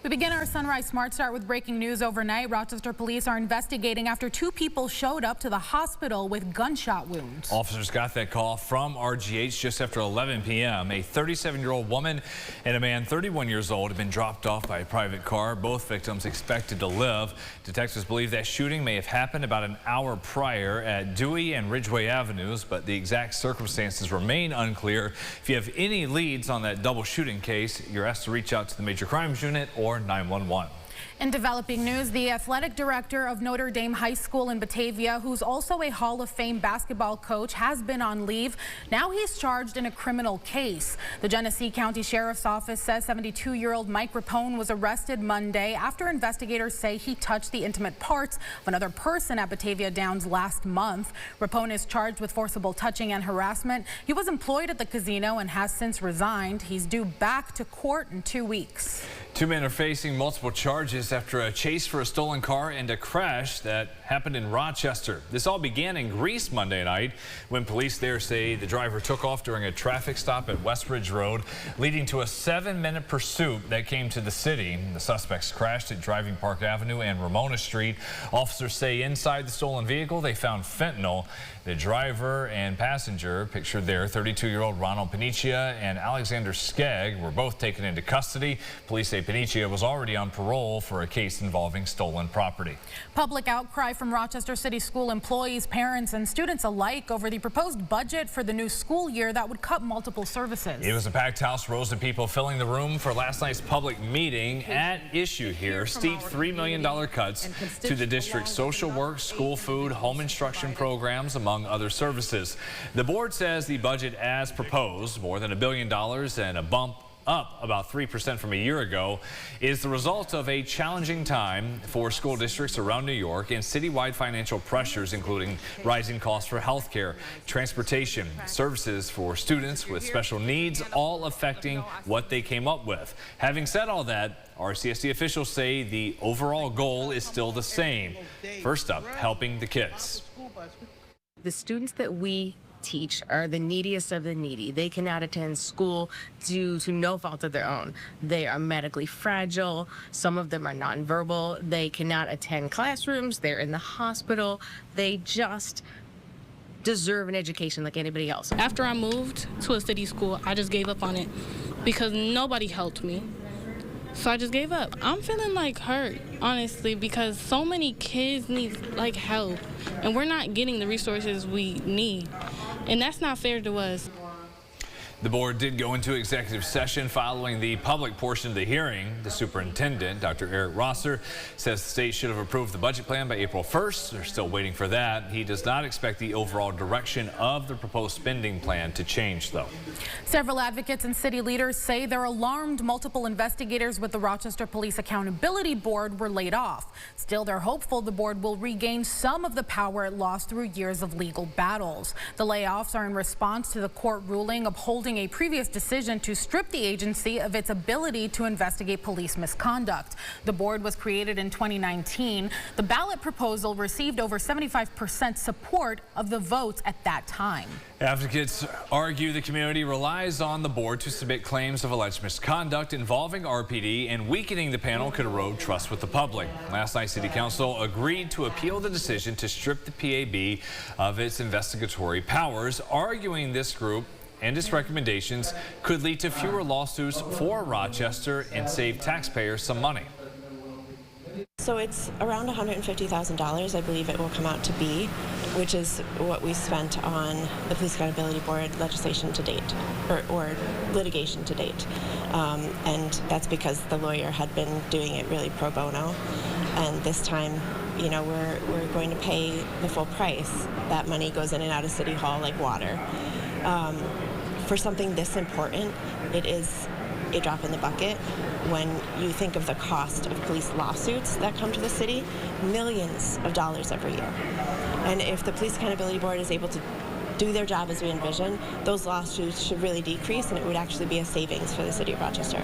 We begin our Sunrise Smart Start with breaking news overnight. Rochester police are investigating after two people showed up to the hospital with gunshot wounds. Officers got that call from RGH just after 11 p.m. A 37-year-old woman and a man 31 years old have been dropped off by a private car. Both victims expected to live. Detectives believe that shooting may have happened about an hour prior at Dewey and Ridgeway Avenues, but the exact circumstances remain unclear. If you have any leads on that double shooting case, you're asked to reach out to the Major Crimes Unit or 911. In developing news, the athletic director of Notre Dame High School in Batavia, who's also a Hall of Fame basketball coach, has been on leave. Now he's charged in a criminal case. The Genesee County Sheriff's Office says 72-year-old Mike Rapone was arrested Monday after investigators say he touched the intimate parts of another person at Batavia Downs last month. Rapone is charged with forcible touching and harassment. He was employed at the casino and has since resigned. He's due back to court in 2 weeks. Two men are facing multiple charges after a chase for a stolen car and a crash that happened in Rochester. This all began in Greece Monday night when police there say the driver took off during a traffic stop at Westridge Road, leading to a 7-minute pursuit that came to the city. The suspects crashed at Driving Park Avenue and Ramona Street. Officers say inside the stolen vehicle they found fentanyl. The driver and passenger, pictured there, 32-year-old Ronald Panicia and Alexander Skegg, were both taken into custody. Police say Panicia was already on parole for a case involving stolen property. Public outcry from Rochester City School employees, parents, and students alike over the proposed budget for the new school year that would cut multiple services. It was a packed house, rows of people filling the room for last night's public meeting. At issue here, steep $3 million cuts to the district's social work, school food, home instruction programs, among other services. The board says the budget as proposed, more than $1 billion and a bump up about 3% from a year ago, is the result of a challenging time for school districts around New York and citywide financial pressures, including rising costs for health care, transportation, services for students with special needs, all affecting what they came up with. Having said all that, RCSD officials say the overall goal is still the same. First up, helping the kids. The students that we teach are the neediest of the needy. They cannot attend school due to no fault of their own. They are medically fragile. Some of them are nonverbal. They cannot attend classrooms. They're in the hospital. They just deserve an education like anybody else. After I moved to a city school, I just gave up on it because nobody helped me. So I just gave up. I'm feeling like hurt, honestly, because so many kids need like help and we're not getting the resources we need. And that's not fair to us. The board did go into executive session following the public portion of the hearing. The superintendent, Dr. Eric Rosser, says the state should have approved the budget plan by April 1st. They're still waiting for that. He does not expect the overall direction of the proposed spending plan to change, though. Several advocates and city leaders say they're alarmed multiple investigators with the Rochester Police Accountability Board were laid off. Still, they're hopeful the board will regain some of the power it lost through years of legal battles. The layoffs are in response to the court ruling upholding a previous decision to strip the agency of its ability to investigate police misconduct. The board was created in 2019. The ballot proposal received over 75% support of the votes at that time. Advocates argue the community relies on the board to submit claims of alleged misconduct involving RPD, and weakening the panel could erode trust with the public. Last night, City Council agreed to appeal the decision to strip the PAB of its investigatory powers, arguing this group and its recommendations could lead to fewer lawsuits for Rochester and save taxpayers some money. So it's around $150,000, I believe it will come out to be, which is what we spent on the Police Accountability Board legislation to date, or litigation to date. And that's because the lawyer had been doing it really pro bono. And this time, you know, we're going to pay the full price. That money goes in and out of City Hall like water. For something this important, it is a drop in the bucket when you think of the cost of police lawsuits that come to the city, millions of dollars every year. And if the Police Accountability Board is able to do their job as we envision, those lawsuits should really decrease, and it would actually be a savings for the city of Rochester.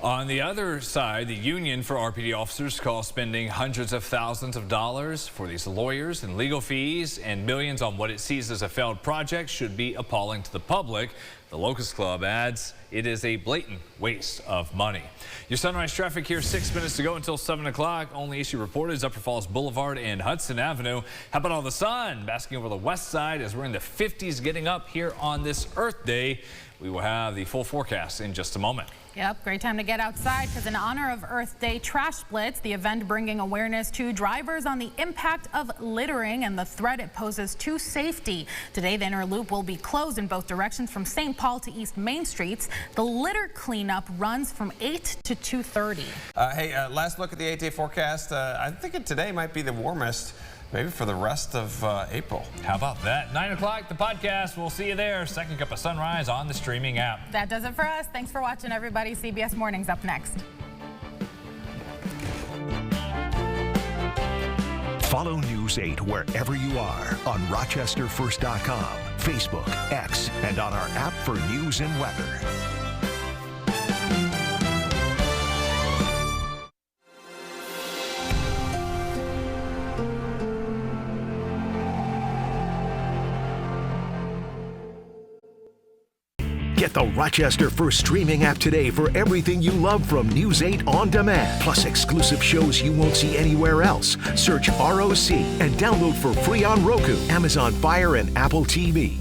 On the other side, the union for RPD officers calls spending hundreds of thousands of dollars for these lawyers and legal fees and millions on what it sees as a failed project should be appalling to the public. The Locust Club adds it is a blatant waste of money. Your sunrise traffic here, 6 minutes to go until 7 o'clock. Only issue reported is Upper Falls Boulevard and Hudson Avenue. How about all the sun basking over the west side as we're in the 50s getting up here on this Earth Day. We will have the full forecast in just a moment. Yep, great time to get outside because in honor of Earth Day Trash Blitz, the event bringing awareness to drivers on the impact of littering and the threat it poses to safety. Today, the inner loop will be closed in both directions from St. Paul to East Main Streets. The litter cleanup runs from 8 to 2:30. Last look at the 8-day forecast. I think today might be the warmest. Maybe for the rest of April. How about that? 9 o'clock, the podcast. We'll see you there. Second Cup of Sunrise on the streaming app. That does it for us. Thanks for watching, everybody. CBS Mornings up next. Follow News 8 wherever you are on RochesterFirst.com, Facebook, X, and on our app for news and weather. Get the Rochester First streaming app today for everything you love from News 8 on demand. Plus exclusive shows you won't see anywhere else. Search ROC and download for free on Roku, Amazon Fire, and Apple TV.